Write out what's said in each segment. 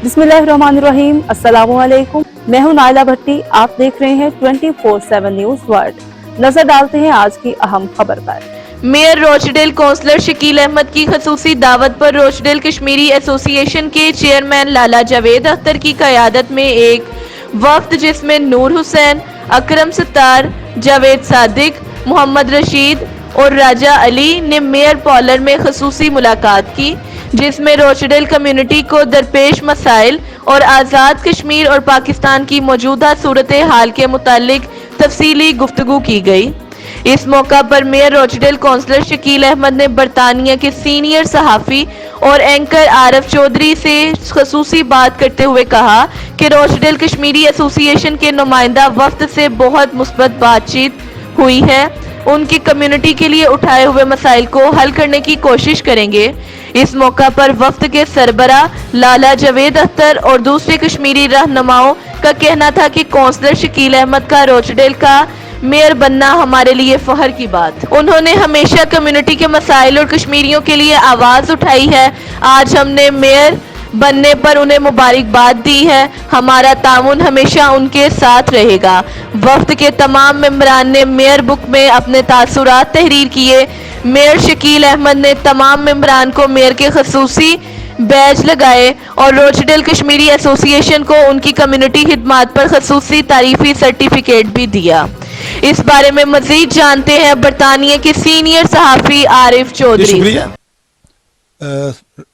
बिस्मिल्लाहिर्रहमानिर्रहीम, अस्सलामुअलैकुम। मैं हूं नाइला भट्टी। आप देख रहे हैं 24/7 न्यूज वर्ल्ड। नजर डालते हैं आज की अहम खबर पर। Mayor Rochdale councillor Shakeel Ahmad की खसूसी दावत पर रोचडेल कश्मीरी एसोसिएशन के चेयरमैन लाला जावेद अख्तर की क़यादत में एक वफ्द जिसमें नूर हुसैन, अकरम सत्तार, जावेद सादिक, मोहम्मद रशीद और राजा अली ने मेयर पॉलर में खसूसी मुलाकात की, जिसमें रोचडेल कम्युनिटी को दरपेश मसाइल और आज़ाद कश्मीर और पाकिस्तान की मौजूदा सूरत हाल के मुतालिक तफसीली गुफ्तगू की गई। इस मौका पर mayor Rochdale councillor Shakeel Ahmad ने बरतानिया के सीनियर सहाफ़ी और एंकर आरफ चौधरी से खसूसी बात करते हुए कहा कि रोचडेल कश्मीरी एसोसिएशन के नुमाइंदा वफ्द से बहुत मुस्बत बातचीत हुई है। उनकी कम्युनिटी के लिए उठाए हुए मसाइल को हल करने की कोशिश करेंगे। इस मौका पर वफ्द के सरबरा लाला जावेद अख्तर और दूसरे कश्मीरी रहनुमाओं का कहना था कि कौंसलर शकील अहमद का रोचडेल का मेयर बनना हमारे लिए फख्र की बात। उन्होंने हमेशा कम्युनिटी के मसाइल और कश्मीरियों के लिए आवाज़ उठाई है। आज हमने मेयर बनने पर उन्हें मुबारकबाद दी है। हमारा ताउन हमेशा उनके साथ रहेगा। वफ्द के तमाम मेंबरान ने मेयर बुक में अपने तासुरात तहरीर किए। मेयर शकील अहमद ने तमाम मेंबरान को मेयर के खसूसी बैज लगाए और रोचडेल कश्मीरी एसोसिएशन को उनकी कम्युनिटी खिदमात पर खसूसी तारीफी सर्टिफिकेट भी दिया। इस बारे में मजीद जानते हैं बरतानिया के सीनियर सहाफ़ी Arif Chaudhry.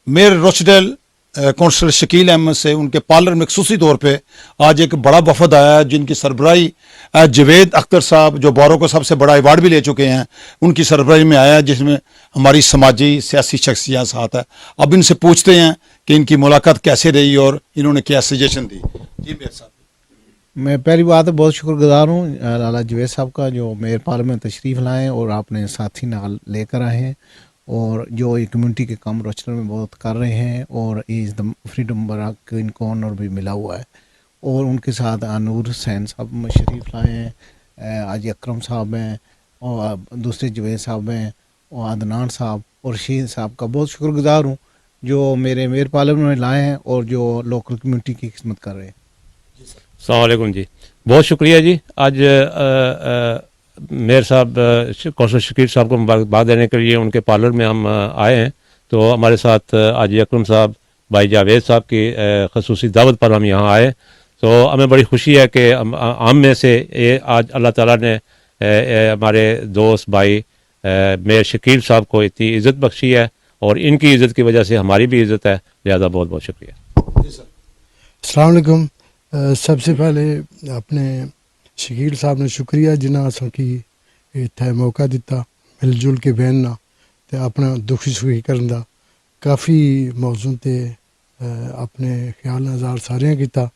Mayor Rochdale councillor Shakeel Ahmed से उनके पार्लर में खसूसी तौर पे आज एक बड़ा वफद आया, जिनकी सरबराही जावेद अख्तर साहब जो बारो को सबसे बड़ा अवार्ड भी ले चुके हैं, उनकी सरबराही में आया, जिसमें हमारी समाजी सियासी शख्सियत साथ है। अब इनसे पूछते हैं कि इनकी मुलाकात कैसे रही और इन्होंने क्या सजेशन दी। जी मेयर साहब। मैं पहली बात बहुत शुक्रगुजार हूँ लाला जावेद साहब का, जो मेयर पार्लर में तशरीफ़ लाएँ और आपने साथी नाल लेकर आए हैं और जो ये कम्युनिटी के काम रोचडल में बहुत कर रहे हैं और इस फ्रीडम बराक इनको ऑनर भी मिला हुआ है। और उनके साथ नूर हुसैन साहब शरीफ लाए हैं, आज अकरम साहब हैं और दूसरे जावेद साहब हैं और अदनान साहब और रशीद साहब का बहुत शुक्रगुजार हूँ जो मेरे मेयर पार्लर में लाए हैं और जो लोकल कम्युनिटी की खिदमत कर रहे हैं। अस्सलाम वालेकुम जी, बहुत शुक्रिया जी। आज मेयर साहब कौंसलर शकील साहब को मुबारकबाद देने के लिए उनके पार्लर में हम आए हैं। तो हमारे साथ आज अकरम साहब, भाई जावेद साहब की खसूसी दावत पर हम यहाँ आए। तो हमें बड़ी खुशी है कि आम में से ये आज अल्लाह ताला ने हमारे दोस्त भाई मेयर शकील साहब को इतनी इज़्ज़त बख्शी है और इनकी इज़्ज़त की वजह से हमारी भी इज़्ज़त है। लिहाजा बहुत बहुत शुक्रिया। अस्सलाम वालेकुम। सबसे पहले अपने शकील साहब ने शुक्रिया जिन्हें असी इत्थे मौका दिता मिलजुल के बहना तो अपना दुख सुखी करने का। काफ़ी मौजू ते अपने ख्याल नज़ार सारे किया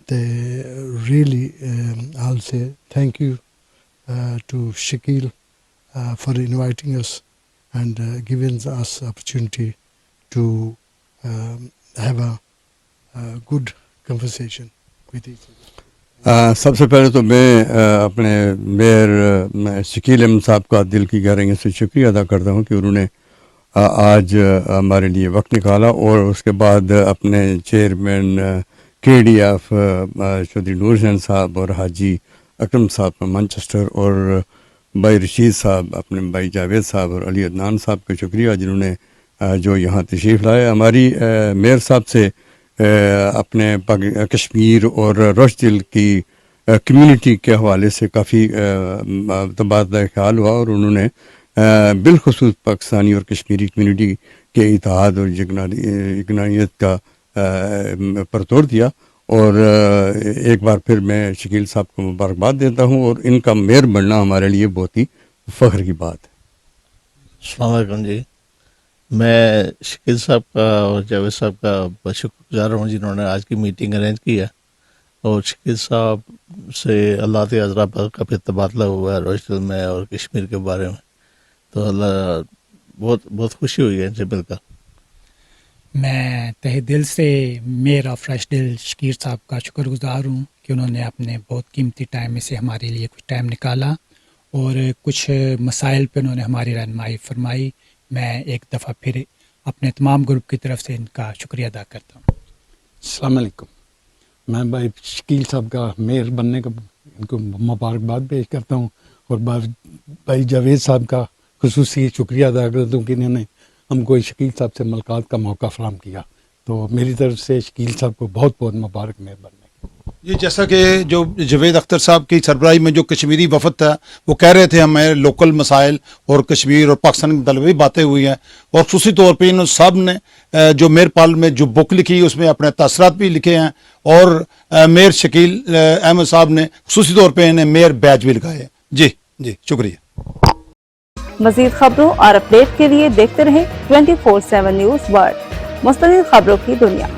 तो really I say thank you to Shakeel for inviting us and giving us opportunity to have a good conversation with each other. सबसे पहले तो मैं अपने मेयर शकील अहमद साहब का दिल की गहराइयों से शुक्रिया अदा करता हूँ कि उन्होंने आज हमारे लिए वक्त निकाला और उसके बाद अपने चेयरमैन KDF चौधरी नूर हुसैन साहब और हाजी अकरम साहब मैनचेस्टर और भाई रशीद साहब, अपने भाई जावेद साहब और अली अदनान साहब का शुक्रिया जिन्होंने जो यहाँ तशरीफ़ लाए। हमारी मेयर साहब से अपने कश्मीर और रोचडेल की कम्युनिटी के हवाले से काफ़ी तबादला ख्याल हुआ और उन्होंने बिलखुसूस पाकिस्तानी और कश्मीरी कम्युनिटी के इत्तेहाद और यकनानियत का पर तोड़ दिया। और एक बार फिर मैं शकील साहब को मुबारकबाद देता हूँ और इनका मेयर बनना हमारे लिए बहुत ही फ़ख्र की बात है। अस्सलाम वालेकुम जी, मैं शकील साहब का और जावेद साहब का बहुत शुक्रगुजार हूँ जिन्होंने आज की मीटिंग अरेंज की है। और शकील साहब से अल्लाह के अज़रा पर का फिर तबादला हुआ है रोचडेल में और कश्मीर के बारे में, तो अल्लाह बहुत खुशी हुई है इनसे मिलकर। मैं तहे दिल से मेयर ऑफ रोचडेल शकील साहब का शुक्रगुजार हूँ कि उन्होंने अपने बहुत कीमती टाइम में से हमारे लिए कुछ टाइम निकाला और कुछ मसाइल पर उन्होंने हमारी रहनुमाई फरमाई। मैं एक दफ़ा फिर अपने तमाम ग्रुप की तरफ से इनका शुक्रिया अदा करता हूँ। अस्सलाम वालेकुम। मैं भाई शकील साहब का मेयर बनने का इनको मुबारकबाद पेश करता हूँ और भाई जावेद साहब का खुसूसी शुक्रिया अदा करता हूँ कि इन्होंने हमको शकील साहब से मुलाकात का मौका फराहम किया। तो मेरी तरफ से शकील साहब को बहुत बहुत मुबारक मेयर बनने। ये जैसा कि जो जावेद अख्तर साहब की सरबराही में जो कश्मीरी वफद था वो कह रहे थे हमें लोकल मसाइल और कश्मीर और पाकिस्तान के मतलब भी बातें हुई हैं और खुसूसी तौर पे इन सब ने जो मेयर पार्लियामेंट में जो बुक लिखी उसमें अपने तासरात भी लिखे हैं और मेयर शकील अहमद साहब ने खुसूसी तौर पे इन्हें मेयर बैज भी लगाए। जी जी शुक्रिया। मजीद खबरों और अपडेट के लिए देखते रहें 24/7 न्यूज़ वर्ल्ड, मुस्तकिल खबरों की दुनिया।